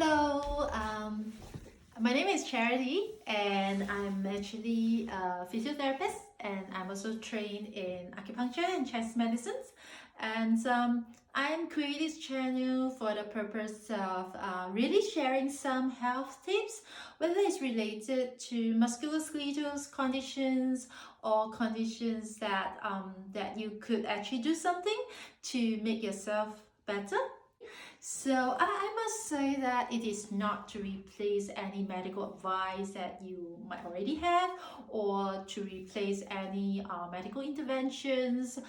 Hello, my name is Charity, and I'm actually a physiotherapist, and I'm also trained in acupuncture and Chinese medicines. And I'm creating this channel for the purpose of really sharing some health tips, whether it's related to musculoskeletal conditions or conditions that you could actually do something to make yourself better. So I must say that it is not to replace any medical advice that you might already have or to replace any medical interventions.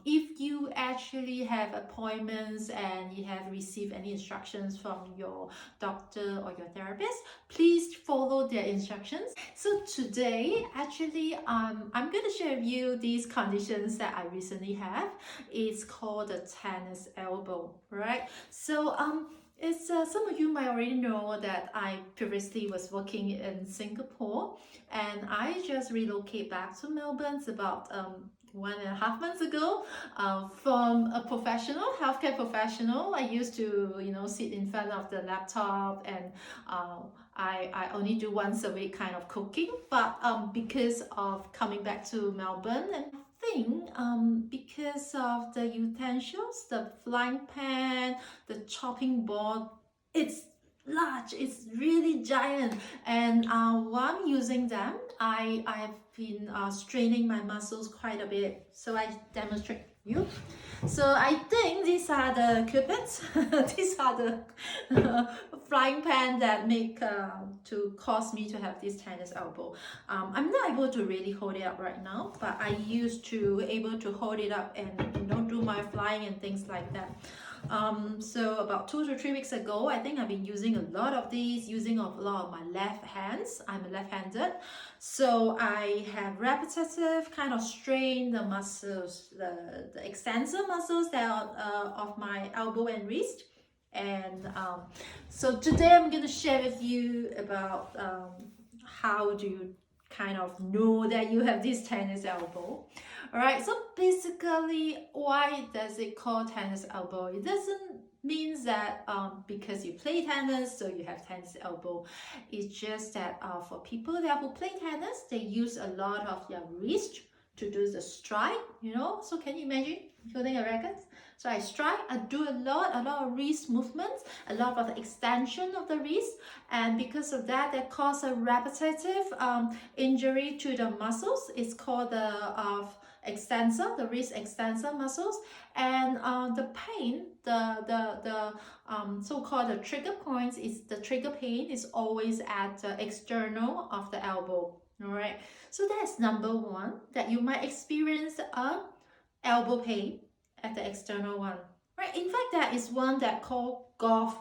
If you actually have appointments and you have received any instructions from your doctor or your therapist, please follow their instructions. So today, actually, I'm going to share with you these conditions that I recently have. It's called the tennis elbow, right? So it's some of you might already know that I previously was working in Singapore, and I just relocated back to Melbourne about 1.5 months ago. From a professional, healthcare professional, I used to sit in front of the laptop, and I only do once a week kind of cooking. But because of coming back to Melbourne, and think because of the utensils, the frying pan, the chopping board, it's large, it's really giant, and while I'm using them, I've been straining my muscles quite a bit, so I demonstrate you. So I think these are the cupids. These are the frying pan that make to cause me to have this tennis elbow. I'm not able to really hold it up right now, but I used to able to hold it up and do my flying and things like that. So about 2 to 3 weeks ago, I think I've been using a lot of these, using a lot of my left hands. I'm left-handed, so I have repetitive kind of strain the muscles, the extensor muscles that are of my elbow and wrist. And so today I'm going to share with you about how do you kind of know that you have this tennis elbow. All right, so basically, why does it call tennis elbow? It doesn't mean that because you play tennis, so you have tennis elbow. It's just that for people that who play tennis, they use a lot of their wrist to do the strike, So can you imagine holding a racket? So I strike, I do a lot of wrist movements, a lot of the extension of the wrist, and because of that, that causes a repetitive injury to the muscles. It's called the extensor, the wrist extensor muscles, and the pain, the so-called the trigger points is the trigger pain is always at the external of the elbow. All right, so that's number one, that you might experience a elbow pain at the external one, right? In fact, there is one that called golf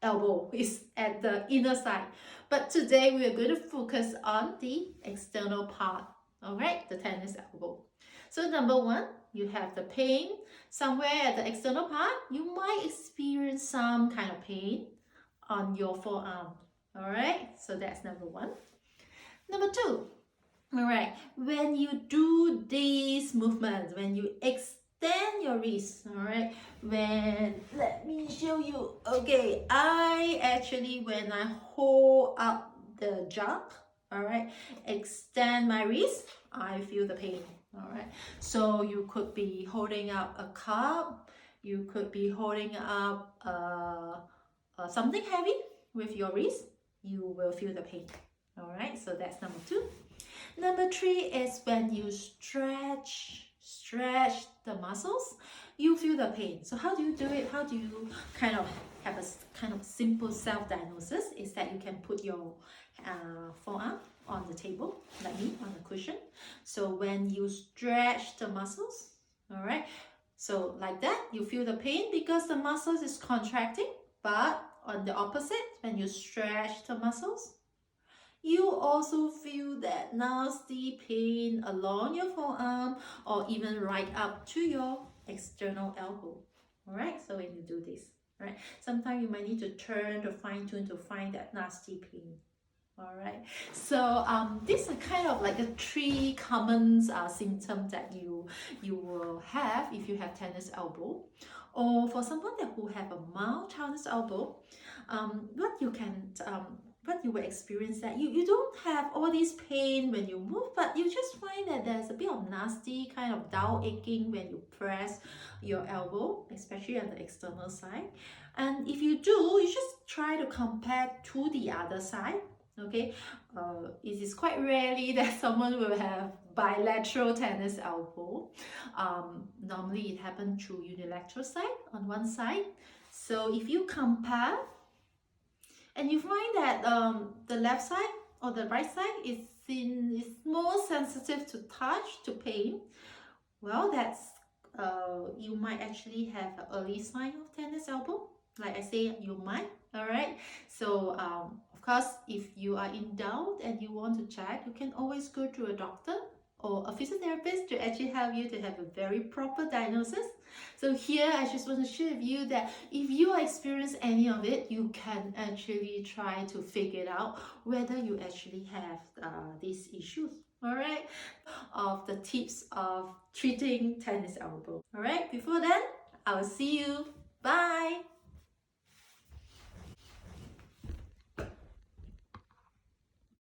elbow, is at the inner side, but today we are going to focus on the external part. All right, the tennis elbow. So number one, you have the pain somewhere at the external part. You might experience some kind of pain on your forearm. All right, so that's number one. Number two, all right, when you do these movements, when you extend your wrist, all right, let me show you. Okay, I actually, when I hold up the jug, all right, extend my wrist, I feel the pain. All right, so you could be holding up a cup, you could be holding up something heavy with your wrist, you will feel the pain. All right, so that's number two. Number three is when you stretch the muscles, you feel the pain. So how do you do it? How do you kind of have a kind of simple self-diagnosis? Is that you can put your forearm on the table, like me, on the cushion. So when you stretch the muscles, all right, so like that, you feel the pain because the muscles is contracting. But on the opposite, when you stretch the muscles, you also feel that nasty pain along your forearm or even right up to your external elbow. All right, so when you do this, right, sometimes you might need to turn to fine tune to find that nasty pain. All right. So these are kind of like the three common symptoms that you will have if you have tennis elbow, or for someone that who have a mild tennis elbow. What you can what you will experience that you don't have all this pain when you move, but you just find that there's a bit of nasty kind of dull aching when you press your elbow, especially on the external side. And if you do, you just try to compare to the other side. Okay, it is quite rarely that someone will have bilateral tennis elbow. Normally it happens through unilateral side on one side. So if you compare and you find that the left side or the right side is more sensitive to touch, to pain, well, that's you might actually have an early sign of tennis elbow. Like I say, you might. All right. So of course, if you are in doubt and you want to check, you can always go to a doctor or a physiotherapist to actually help you to have a very proper diagnosis. So here, I just want to share with you that if you experience any of it, you can actually try to figure it out whether you actually have these issues. All right, of the tips of treating tennis elbow. All right, before then, I will see you. Bye.